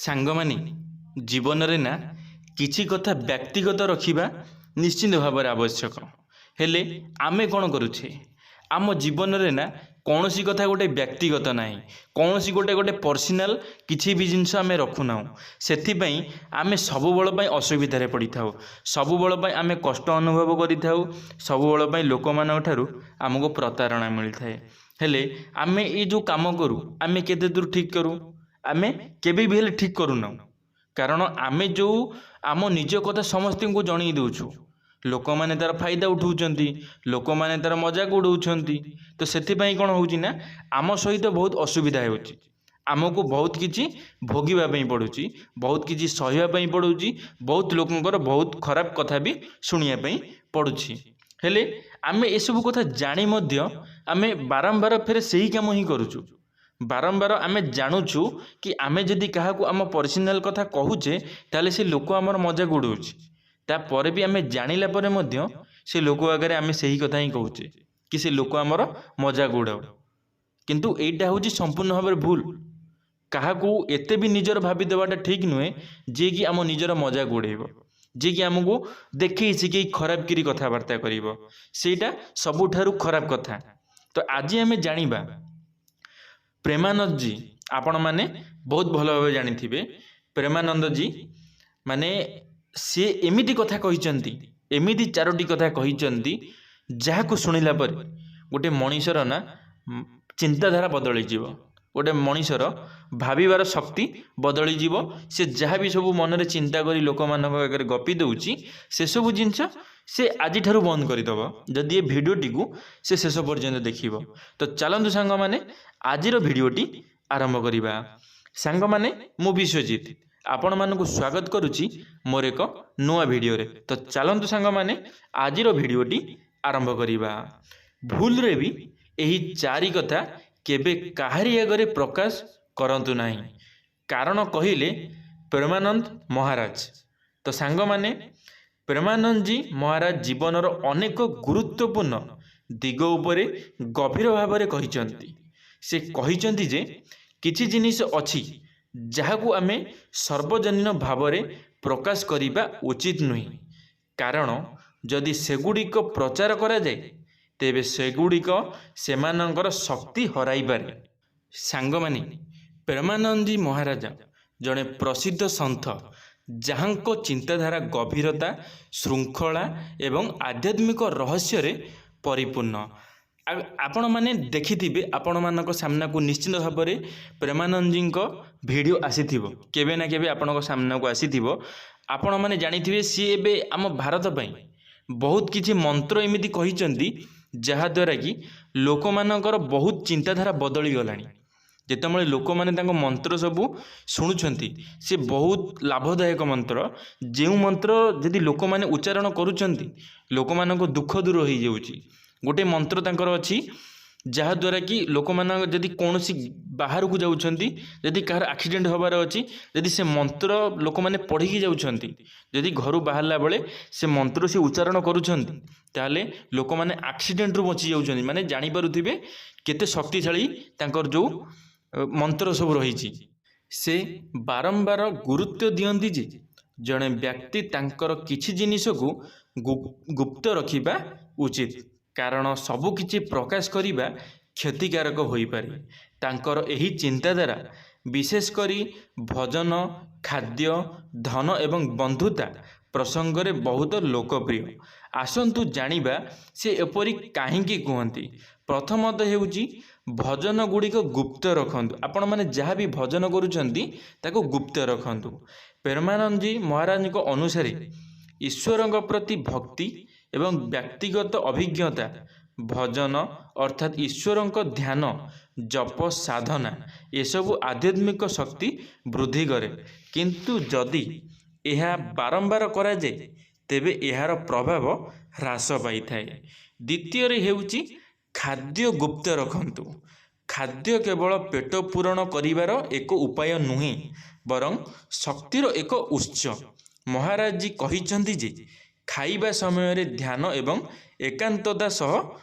ସାଙ୍ଗମାନେ ଜୀବନରେ ନା କିଛି କଥା ବ୍ୟକ୍ତିଗତ ରଖିବା ନିଶ୍ଚିତ ଭାବରେ ଆବଶ୍ୟକ। ହେଲେ ଆମେ କ'ଣ କରୁଛେ, ଆମ ଜୀବନରେ ନା କୌଣସି କଥା ଗୋଟେ ବ୍ୟକ୍ତିଗତ ନାହିଁ, କୌଣସି ଗୋଟେ ପର୍ସନାଲ କିଛି ବି ଜିନିଷ ଆମେ ରଖୁନାହୁଁ। ସେଥିପାଇଁ ଆମେ ସବୁବେଳ ପାଇଁ ଅସୁବିଧାରେ ପଡ଼ିଥାଉ, ସବୁବେଳ ପାଇଁ ଆମେ କଷ୍ଟ ଅନୁଭବ କରିଥାଉ, ସବୁବେଳ ପାଇଁ ଲୋକମାନଙ୍କ ଠାରୁ ଆମକୁ ପ୍ରତାରଣା ମିଳିଥାଏ। ହେଲେ ଆମେ ଏଇ ଯେଉଁ କାମ କରୁ ଆମେ କେତେ ଦୂର ଠିକ୍ କରୁ? ଆମେ କେବେ ବି ହେଲେ ଠିକ୍ କରୁନାହୁଁ। କାରଣ ଆମେ ଯେଉଁ ଆମ ନିଜ କଥା ସମସ୍ତଙ୍କୁ ଜଣେଇ ଦେଉଛୁ, ଲୋକମାନେ ତା'ର ଫାଇଦା ଉଠାଉଛନ୍ତି, ଲୋକମାନେ ତା'ର ମଜାକ ଉଡ଼ାଉଛନ୍ତି। ତ ସେଥିପାଇଁ କ'ଣ ହେଉଛି ନା ଆମ ସହିତ ବହୁତ ଅସୁବିଧା ହେଉଛି, ଆମକୁ ବହୁତ କିଛି ଭୋଗିବା ପାଇଁ ପଡ଼ୁଛି, ବହୁତ କିଛି ସହିବା ପାଇଁ ପଡ଼ୁଛି, ବହୁତ ଲୋକଙ୍କର ବହୁତ ଖରାପ କଥା ବି ଶୁଣିବା ପାଇଁ ପଡ଼ୁଛି। ହେଲେ ଆମେ ଏସବୁ କଥା ଜାଣି ମଧ୍ୟ ଆମେ ବାରମ୍ବାର ଫେରେ ସେହି କାମ ହିଁ କରୁଛୁ। ବାରମ୍ବାର ଆମେ ଜାଣୁଛୁ କି ଆମେ ଯଦି କାହାକୁ ଆମ ପର୍ସନାଲ କଥା କହୁଛେ ତାହେଲେ ସେ ଲୋକ ଆମର ମଜାକ ଉଡ଼ାଉଛି। ତାପରେ ବି ଆମେ ଜାଣିଲା ପରେ ମଧ୍ୟ ସେ ଲୋକ ଆଗରେ ଆମେ ସେହି କଥା ହିଁ କହୁଛେ କି ସେ ଲୋକ ଆମର ମଜାକ ଉଡ଼ାଉ। କିନ୍ତୁ ଏଇଟା ହେଉଛି ସମ୍ପୂର୍ଣ୍ଣ ଭାବରେ ଭୁଲ। କାହାକୁ ଏତେ ବି ନିଜର ଭାବି ଦେବାଟା ଠିକ୍ ନୁହେଁ ଯିଏକି ଆମ ନିଜର ମଜାକ ଉଡ଼େଇବ, ଯିଏକି ଆମକୁ ଦେଖେଇ ଶିଖେଇ ଖରାପ କିରି କଥାବାର୍ତ୍ତା କରିବ, ସେଇଟା ସବୁଠାରୁ ଖରାପ କଥା। ତ ଆଜି ଆମେ ଜାଣିବା ପ୍ରେମାନନ୍ଦ ଜୀ, ଆପଣମାନେ ବହୁତ ଭଲ ଭାବେ ଜାଣିଥିବେ ପ୍ରେମାନନ୍ଦ ଜୀ ମାନେ ସିଏ ଏମିତି କଥା କହିଛନ୍ତି, ଏମିତି ଚାରୋଟି କଥା କହିଛନ୍ତି ଯାହାକୁ ଶୁଣିଲା ପରେ ଗୋଟେ ମଣିଷର ନା ଚିନ୍ତାଧାରା ବଦଳିଯିବ, ଗୋଟେ ମଣିଷର ଭାବିବାର ଶକ୍ତି ବଦଳିଯିବ। ସେ ଯାହା ବି ସବୁ ମନରେ ଚିନ୍ତା କରି ଲୋକମାନଙ୍କ ଆଗରେ ଗପି ଦେଉଛି ସେସବୁ ଜିନିଷ ସେ ଆଜିଠାରୁ ବନ୍ଦ କରିଦେବ ଯଦି ଏ ଭିଡ଼ିଓଟିକୁ ସେ ଶେଷ ପର୍ଯ୍ୟନ୍ତ ଦେଖିବ। ତ ଚାଲନ୍ତୁ ସାଙ୍ଗମାନେ ଆଜିର ଭିଡ଼ିଓଟି ଆରମ୍ଭ କରିବା। ସାଙ୍ଗମାନେ ମୁଁ ବିଶ୍ୱଜିତ ଆପଣମାନଙ୍କୁ ସ୍ୱାଗତ କରୁଛି ମୋର ଏକ ନୂଆ ଭିଡ଼ିଓରେ। ତ ଚାଲନ୍ତୁ ସାଙ୍ଗମାନେ ଆଜିର ଭିଡ଼ିଓଟି ଆରମ୍ଭ କରିବା। ଭୁଲରେ ବି ଏହି ଚାରି କଥା କେବେ କାହାରି ଆଗରେ ପ୍ରକାଶ କରନ୍ତୁ ନାହିଁ, କାରଣ କହିଲେ ପ୍ରେମାନନ୍ଦ ମହାରାଜ। ତ ସାଙ୍ଗମାନେ ପ୍ରେମାନନ୍ଦ ଜୀ ମହାରାଜ ଜୀବନର ଅନେକ ଗୁରୁତ୍ୱପୂର୍ଣ୍ଣ ଦିଗ ଉପରେ ଗଭୀର ଭାବରେ କହିଛନ୍ତି। ସେ କହିଛନ୍ତି ଯେ କିଛି ଜିନିଷ ଅଛି ଯାହାକୁ ଆମେ ସର୍ବଜନୀନ ଭାବରେ ପ୍ରକାଶ କରିବା ଉଚିତ ନୁହେଁ, କାରଣ ଯଦି ସେଗୁଡ଼ିକ ପ୍ରଚାର କରାଯାଏ ତେବେ ସେଗୁଡ଼ିକ ସେମାନଙ୍କର ଶକ୍ତି ହରାଇପାରେ। ସାଙ୍ଗମାନେ ପ୍ରେମାନନ୍ଦ ଜୀ ମହାରାଜ ଜଣେ ପ୍ରସିଦ୍ଧ ସନ୍ଥ ଯାହାଙ୍କ ଚିନ୍ତାଧାରା ଗଭୀରତା, ଶୃଙ୍ଖଳା ଏବଂ ଆଧ୍ୟାତ୍ମିକ ରହସ୍ୟରେ ପରିପୂର୍ଣ୍ଣ। ଆପଣମାନେ ଦେଖିଥିବେ, ଆପଣମାନଙ୍କ ସାମ୍ନାକୁ ନିଶ୍ଚିତ ଭାବରେ ପ୍ରେମାନନ୍ଦ ଜୀଙ୍କ ଭିଡ଼ିଓ ଆସିଥିବ, କେବେ ନା କେବେ ଆପଣଙ୍କ ସାମ୍ନାକୁ ଆସିଥିବ। ଆପଣମାନେ ଜାଣିଥିବେ ସିଏ ଏବେ ଆମ ଭାରତ ପାଇଁ ବହୁତ କିଛି ମନ୍ତ୍ର ଏମିତି କହିଛନ୍ତି ଯାହାଦ୍ୱାରା କି ଲୋକମାନଙ୍କର ବହୁତ ଚିନ୍ତାଧାରା ବଦଳିଗଲାଣି। ଯେତେବେଳେ ଲୋକମାନେ ତାଙ୍କ ମନ୍ତ୍ର ସବୁ ଶୁଣୁଛନ୍ତି ସେ ବହୁତ ଲାଭଦାୟକ ମନ୍ତ୍ର, ଯେଉଁ ମନ୍ତ୍ର ଯଦି ଲୋକମାନେ ଉଚ୍ଚାରଣ କରୁଛନ୍ତି ଲୋକମାନଙ୍କ ଦୁଃଖ ଦୂର ହୋଇଯାଉଛି। ଗୋଟେ ମନ୍ତ୍ର ତାଙ୍କର ଅଛି ଯାହାଦ୍ୱାରା କି ଲୋକମାନଙ୍କ ଯଦି କୌଣସି ବାହାରକୁ ଯାଉଛନ୍ତି, ଯଦି କାହାର ଆକ୍ସିଡେଣ୍ଟ ହେବାର ଅଛି, ଯଦି ସେ ମନ୍ତ୍ର ଲୋକମାନେ ପଢ଼ିକି ଯାଉଛନ୍ତି, ଯଦି ଘରୁ ବାହାରିଲା ବେଳେ ସେ ମନ୍ତ୍ର ସେ ଉଚ୍ଚାରଣ କରୁଛନ୍ତି ତାହେଲେ ଲୋକମାନେ ଆକ୍ସିଡେଣ୍ଟରୁ ବଞ୍ଚି ଯାଉଛନ୍ତି। ମାନେ ଜାଣିପାରୁଥିବେ କେତେ ଶକ୍ତିଶାଳୀ ତାଙ୍କର ଯେଉଁ ମନ୍ତ୍ର ସବୁ ରହିଛି। ସେ ବାରମ୍ବାର ଗୁରୁତ୍ୱ ଦିଅନ୍ତି ଯେ ଜଣେ ବ୍ୟକ୍ତି ତାଙ୍କର କିଛି ଜିନିଷକୁ ଗୁପ୍ତ ରଖିବା ଉଚିତ, କାରଣ ସବୁ କିଛି ପ୍ରକାଶ କରିବା କ୍ଷତିକାରକ ହୋଇପାରେ। ତାଙ୍କର ଏହି ଚିନ୍ତାଧାରା ବିଶେଷ କରି ଭଜନ, ଖାଦ୍ୟ, ଧନ ଏବଂ ବନ୍ଧୁତା ପ୍ରସଙ୍ଗରେ ବହୁତ ଲୋକପ୍ରିୟ। ଆସନ୍ତୁ ଜାଣିବା ସେ ଏପରି କାହିଁକି କୁହନ୍ତି। ପ୍ରଥମତଃ ହେଉଛି ଭଜନ ଗୁଡ଼ିକ ଗୁପ୍ତ ରଖନ୍ତୁ। ଆପଣମାନେ ଯାହା ବି ଭଜନ କରୁଛନ୍ତି ତାକୁ ଗୁପ୍ତ ରଖନ୍ତୁ। ପ୍ରେମାନନ୍ଦ ଜୀ ମହାରାଜଙ୍କ ଅନୁସାରେ ଈଶ୍ୱରଙ୍କ ପ୍ରତି ଭକ୍ତି ଏବଂ ବ୍ୟକ୍ତିଗତ ଅଭିଜ୍ଞତା ଭଜନ ଅର୍ଥାତ୍ ଈଶ୍ୱରଙ୍କ ଧ୍ୟାନ, ଜପ, ସାଧନା ଏସବୁ ଆଧ୍ୟାତ୍ମିକ ଶକ୍ତି ବୃଦ୍ଧି କରେ, କିନ୍ତୁ ଯଦି ଏହା ବାରମ୍ବାର କରାଯାଏ ତେବେ ଏହାର ପ୍ରଭାବ ହ୍ରାସ ପାଇଥାଏ। ଦ୍ୱିତୀୟରେ ହେଉଛି ଖାଦ୍ୟ ଗୁପ୍ତ ରଖନ୍ତୁ। ଖାଦ୍ୟ କେବଳ ପେଟ ପୂରଣ କରିବାର ଏକ ଉପାୟ ନୁହେଁ, ବରଂ ଶକ୍ତିର ଏକ ଉତ୍ସ। ମହାରାଜ ଜୀ କହିଛନ୍ତି ଯେ ଖାଇବା ସମୟରେ ଧ୍ୟାନ ଏବଂ ଏକାନ୍ତତା ସହ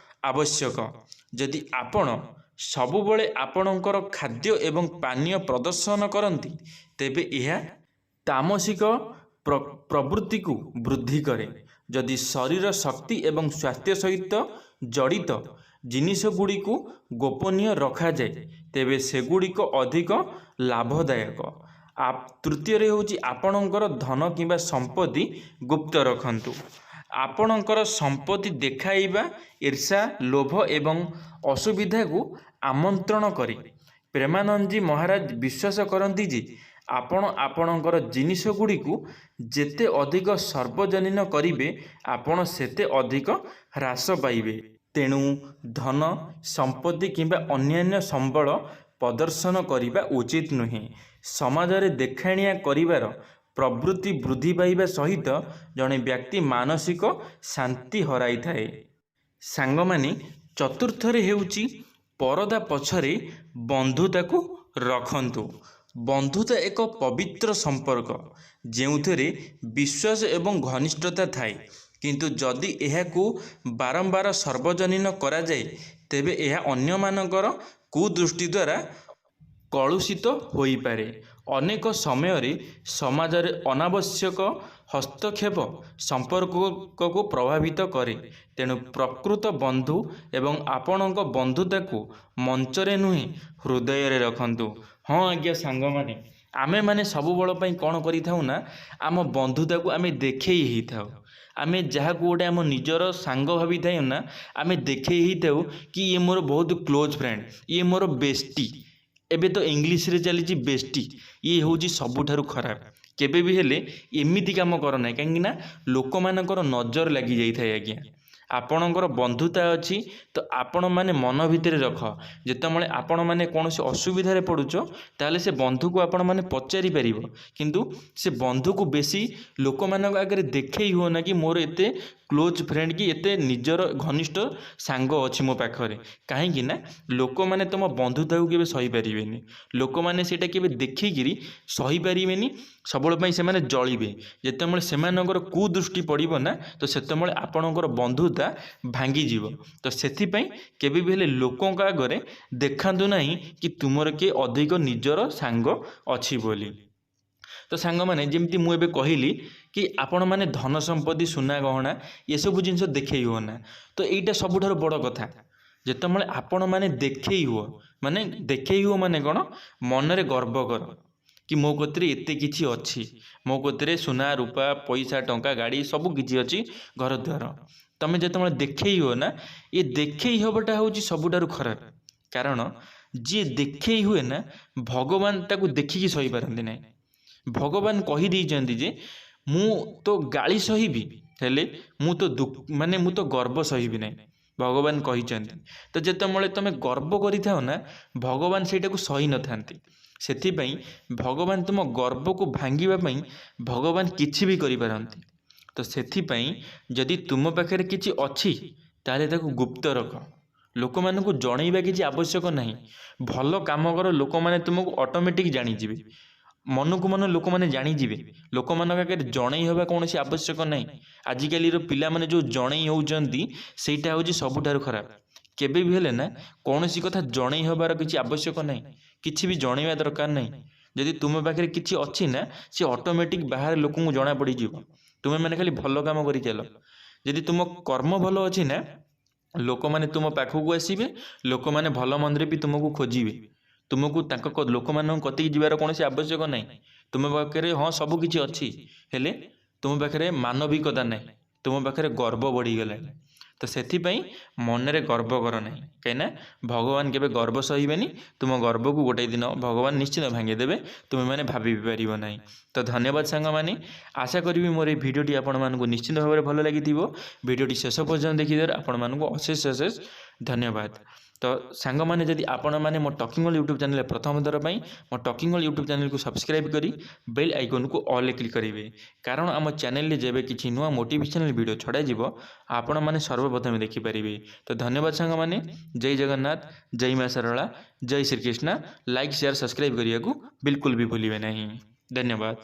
ଆବଶ୍ୟକ। ଯଦି ଆପଣ ସବୁବେଳେ ଆପଣଙ୍କର ଖାଦ୍ୟ ଏବଂ ପାନୀୟ ପ୍ରଦର୍ଶନ କରନ୍ତି, ତେବେ ଏହା ତାମସିକ ପ୍ରବୃତ୍ତିକୁ ବୃଦ୍ଧି କରେ। ଯଦି ଶରୀର ଶକ୍ତି ଏବଂ ସ୍ୱାସ୍ଥ୍ୟ ସହିତ ଜଡ଼ିତ ଜିନିଷଗୁଡ଼ିକୁ ଗୋପନୀୟ ରଖାଯାଏ, ତେବେ ସେଗୁଡ଼ିକ ଅଧିକ ଲାଭଦାୟକ। ତୃତୀୟରେ ହେଉଛି ଆପଣଙ୍କର ଧନ କିମ୍ବା ସମ୍ପତ୍ତି ଗୁପ୍ତ ରଖନ୍ତୁ। ଆପଣଙ୍କର ସମ୍ପତ୍ତି ଦେଖାଇବା ଈର୍ଷା, ଲୋଭ ଏବଂ ଅସୁବିଧାକୁ ଆମନ୍ତ୍ରଣ କରେ। ପ୍ରେମାନନ୍ଦଜୀ ମହାରାଜ ବିଶ୍ୱାସ କରନ୍ତି ଯେ ଆପଣ ଆପଣଙ୍କର ଜିନିଷଗୁଡ଼ିକୁ ଯେତେ ଅଧିକ ସାର୍ବଜନୀନ କରିବେ, ଆପଣ ସେତେ ଅଧିକ ହ୍ରାସ ପାଇବେ। ତେଣୁ ଧନ, ସମ୍ପତ୍ତି କିମ୍ବା ଅନ୍ୟାନ୍ୟ ସମ୍ବଳ ପ୍ରଦର୍ଶନ କରିବା ଉଚିତ ନୁହେଁ। ସମାଜରେ ଦେଖାଣିଆ କରିବାର ପ୍ରବୃତ୍ତି ବୃଦ୍ଧି ପାଇବା ସହିତ ଜଣେ ବ୍ୟକ୍ତି ମାନସିକ ଶାନ୍ତି ହରାଇଥାଏ। ସାଙ୍ଗମାନେ, ଚତୁର୍ଥରେ ହେଉଛି ପରଦା ପଛରେ ବନ୍ଧୁତାକୁ ରଖନ୍ତୁ। ବନ୍ଧୁତା ଏକ ପବିତ୍ର ସମ୍ପର୍କ ଯେଉଁଥିରେ ବିଶ୍ୱାସ ଏବଂ ଘନିଷ୍ଠତା ଥାଏ, କିନ୍ତୁ ଯଦି ଏହାକୁ ବାରମ୍ବାର ସାର୍ବଜନୀନ କରାଯାଏ, ତେବେ ଏହା ଅନ୍ୟମାନଙ୍କର କୁଦୃଷ୍ଟି ଦ୍ୱାରା କଳୁଷିତ ହୋଇପାରେ। ଅନେକ ସମୟରେ ସମାଜରେ ଅନାବଶ୍ୟକ ହସ୍ତକ୍ଷେପ ସମ୍ପର୍କକୁ ପ୍ରଭାବିତ କରେ। ତେଣୁ ପ୍ରକୃତ ବନ୍ଧୁ ଏବଂ ଆପଣଙ୍କ ବନ୍ଧୁତାକୁ ମଞ୍ଚରେ ନୁହେଁ, ହୃଦୟରେ ରଖନ୍ତୁ। ହଁ ଆଜ୍ଞା ସାଙ୍ଗମାନେ, ଆମେମାନେ ସବୁବେଳ ପାଇଁ କ'ଣ କରିଥାଉ ନା, ଆମ ବନ୍ଧୁତାକୁ ଆମେ ଦେଖେଇ ହେଇଥାଉ। ଆମେ ଯାହାକୁ ଗୋଟେ ଆମ ନିଜର ସାଙ୍ଗ ଭାବିଥାଉ ନା, ଆମେ ଦେଖେଇ ହେଇଥାଉ କି ଇଏ ମୋର ବହୁତ କ୍ଲୋଜ୍ ଫ୍ରେଣ୍ଡ, ଇଏ ମୋର ବେଷ୍ଟି। ଏବେ ତ ଇଂଲିଶରେ ଚାଲିଛି ବେଷ୍ଟି। ଇଏ ହେଉଛି ସବୁଠାରୁ ଖରାପ। କେବେ ବି ହେଲେ ଏମିତି କାମ କର ନାହିଁ, କାହିଁକିନା ଲୋକମାନଙ୍କର ନଜର ଲାଗିଯାଇଥାଏ। ଆଜ୍ଞା, ଆପଣଙ୍କର ବନ୍ଧୁତା ଅଛି ତ ଆପଣମାନେ ମନ ଭିତରେ ରଖ। ଯେତେବେଳେ ଆପଣମାନେ କୌଣସି ଅସୁବିଧାରେ ପଡ଼ୁଛ, ତାହେଲେ ସେ ବନ୍ଧୁକୁ ଆପଣମାନେ ପଚାରି ପାରିବ, କିନ୍ତୁ ସେ ବନ୍ଧୁକୁ ବେଶୀ ଲୋକମାନଙ୍କ ଆଗରେ ଦେଖେଇ ହୁଅ ନା କି ମୋର ଏତେ କ୍ଲୋଜ୍ ଫ୍ରେଣ୍ଡ କି ଏତେ ନିଜର ଘନିଷ୍ଠ ସାଙ୍ଗ ଅଛି ମୋ ପାଖରେ। କାହିଁକି ନା ଲୋକମାନେ ତୁମ ବନ୍ଧୁତାକୁ କେବେ ସହିପାରିବେନି। ଲୋକମାନେ ସେଇଟା କେବେ ଦେଖିକିରି ସହିପାରିବେନି। ସବୁବେଳେ ପାଇଁ ସେମାନେ ଜଳିବେ। ଯେତେବେଳେ ସେମାନଙ୍କର କୁଦୃଷ୍ଟି ପଡ଼ିବ ନା, ତ ସେତେବେଳେ ଆପଣଙ୍କର ବନ୍ଧୁତା ଭାଙ୍ଗିଯିବ। ତ ସେଥିପାଇଁ କେବେ ବି ହେଲେ ଲୋକଙ୍କ ଆଗରେ ଦେଖାନ୍ତୁ ନାହିଁ କି ତୁମର କିଏ ଅଧିକ ନିଜର ସାଙ୍ଗ ଅଛି ବୋଲି। ତ ସାଙ୍ଗମାନେ, ଯେମିତି ମୁଁ ଏବେ କହିଲି କି ଆପଣମାନେ ଧନ ସମ୍ପତ୍ତି, ସୁନା ଗହଣା ଏସବୁ ଜିନିଷ ଦେଖେଇ ହୁଅ ନା। ତ ଏଇଟା ସବୁଠାରୁ ବଡ଼ କଥା। ଯେତେବେଳେ ଆପଣମାନେ ଦେଖେଇ ହୁଅ ମାନେ କ'ଣ, ମନରେ ଗର୍ବ କର କି ମୋ କତିରେ ଏତେ କିଛି ଅଛି, ମୋ କତିରେ ସୁନା, ରୂପା, ପଇସା, ଟଙ୍କା, ଗାଡ଼ି ସବୁ କିଛି ଅଛି, ଘରଦ୍ୱାର। ତମେ ଯେତେବେଳେ ଦେଖେଇ ହୁଅ ନା, ଏ ଦେଖେଇ ହେବାଟା ହେଉଛି ସବୁଠାରୁ ଖରାପ। କାରଣ ଯିଏ ଦେଖେଇ ହୁଏ ନା, ଭଗବାନ ତାକୁ ଦେଖିକି ସହିପାରନ୍ତି ନାହିଁ। ଭଗବାନ କହିଦେଇଛନ୍ତି ଯେ ମୁଁ ତ ଗାଳି ସହିବି, ହେଲେ ମୁଁ ତ ଗର୍ବ ସହିବି ନାହିଁ। ଭଗବାନ କହିଛନ୍ତି। ତ ଯେତେବେଳେ ତମେ ଗର୍ବ କରିଥାଅ ନା, ଭଗବାନ ସେଇଟାକୁ ସହି ନଥାନ୍ତି। ସେଥିପାଇଁ ଭଗବାନ ତୁମ ଗର୍ବକୁ ଭାଙ୍ଗିବା ପାଇଁ ଭଗବାନ କିଛି ବି କରିପାରନ୍ତି। ତ ସେଥିପାଇଁ ଯଦି ତୁମ ପାଖରେ କିଛି ଅଛି, ତାହେଲେ ତାକୁ ଗୁପ୍ତ ରଖ। ଲୋକମାନଙ୍କୁ ଜଣେଇବା କିଛି ଆବଶ୍ୟକ ନାହିଁ। ଭଲ କାମ କର, ଲୋକମାନେ ତୁମକୁ ଅଟୋମେଟିକ୍ ଜାଣିଯିବେ। ମନକୁ ମନ ଲୋକମାନେ ଜାଣିଯିବେ। ଲୋକମାନଙ୍କ ଆଗରେ ଜଣେଇ ହେବା କୌଣସି ଆବଶ୍ୟକ ନାହିଁ। ଆଜିକାଲିର ପିଲାମାନେ ଯେଉଁ ଜଣେଇ ହେଉଛନ୍ତି, ସେଇଟା ହେଉଛି ସବୁଠାରୁ ଖରାପ। କେବେ ବି ହେଲେ ନା କୌଣସି କଥା ଜଣେଇ ହେବାର କିଛି ଆବଶ୍ୟକ ନାହିଁ। କିଛି ବି ଜଣେଇବା ଦରକାର ନାହିଁ। ଯଦି ତୁମ ପାଖରେ କିଛି ଅଛି ନା, ସେ ଅଟୋମେଟିକ୍ ବାହାରେ ଲୋକଙ୍କୁ ଜଣାପଡ଼ିଯିବ। ତୁମେମାନେ ଖାଲି ଭଲ କାମ କରି ଚାଲ। ଯଦି ତୁମ କର୍ମ ଭଲ ଅଛି ନା, ଲୋକମାନେ ତୁମ ପାଖକୁ ଆସିବେ। ଲୋକମାନେ ଭଲ ମନ୍ଦରେ ବି ତୁମକୁ ଖୋଜିବେ। ତୁମକୁ ଲୋକମାନଙ୍କ କତିକି ଯିବାର କୌଣସି ଆବଶ୍ୟକ ନାହିଁ। ତୁମ ପାଖରେ ହଁ ସବୁ କିଛି ଅଛି, ହେଲେ ତୁମ ପାଖରେ ମାନବିକତା ନାହିଁ। ତୁମ ପାଖରେ ଗର୍ବ ବଢ଼ିଗଲାଣି। ତ ସେଥିପାଇଁ ମନରେ ଗର୍ବ କର ନାହିଁ, କାହିଁକିନା ଭଗବାନ କେବେ ଗର୍ବ ସହିବେନି। ତୁମ ଗର୍ବକୁ ଗୋଟାଏ ଦିନ ଭଗବାନ ନିଶ୍ଚିତ ଭାଙ୍ଗିଦେବେ, ତୁମେମାନେ ଭାବି ପାରିବ ନାହିଁ। ତ ଧନ୍ୟବାଦ ସାଙ୍ଗମାନେ। ଆଶା କରିବି ମୋର এই ଭିଡ଼ିଓଟି ଆପଣମାନଙ୍କୁ ନିଶ୍ଚିତ ଭାବରେ ଭଲ ଲାଗିଥିବ। ଭିଡ଼ିଓଟି ଶେଷ ପର୍ଯ୍ୟନ୍ତ ଦେଖିଥିବାରୁ ଆପଣମାନଙ୍କୁ ଅଶେଷ ଧନ୍ୟବାଦ। ତ ସାଙ୍ଗମାନେ, ଯଦି ଆପଣମାନେ ମୋ ଟକିଂ ଅଲ୍ ୟୁଟ୍ୟୁବ୍ ଚ୍ୟାନେଲରେ ପ୍ରଥମ ଥର ପାଇଁ ମୋ ଟକିଂ ଅଲ୍ ୟୁଟ୍ୟୁବ୍ ଚ୍ୟାନେଲକୁ ସବସ୍କ୍ରାଇବ୍ କରି ବେଲ୍ ଆଇକନ୍କୁ ଅଲ୍ରେ କ୍ଲିକ୍ କରିବେ। କାରଣ ଆମ ଚ୍ୟାନେଲରେ ଯେବେ କିଛି ନୂଆ ମୋଟିଭେସନାଲ୍ ଭିଡ଼ିଓ ଛଡ଼ାଯିବ, ଆପଣମାନେ ସର୍ବପ୍ରଥମେ ଦେଖିପାରିବେ। ତ ଧନ୍ୟବାଦ ସାଙ୍ଗମାନେ। ଜୟ ଜଗନ୍ନାଥ, ଜୟ ମା ଶାରଳା, ଜୟ ଶ୍ରୀକୃଷ୍ଣ। ଲାଇକ୍, ସେୟାର, ସବସ୍କ୍ରାଇବ୍ କରିବାକୁ ବିଲକୁଲ ବି ଭୁଲିବେ ନାହିଁ। ଧନ୍ୟବାଦ।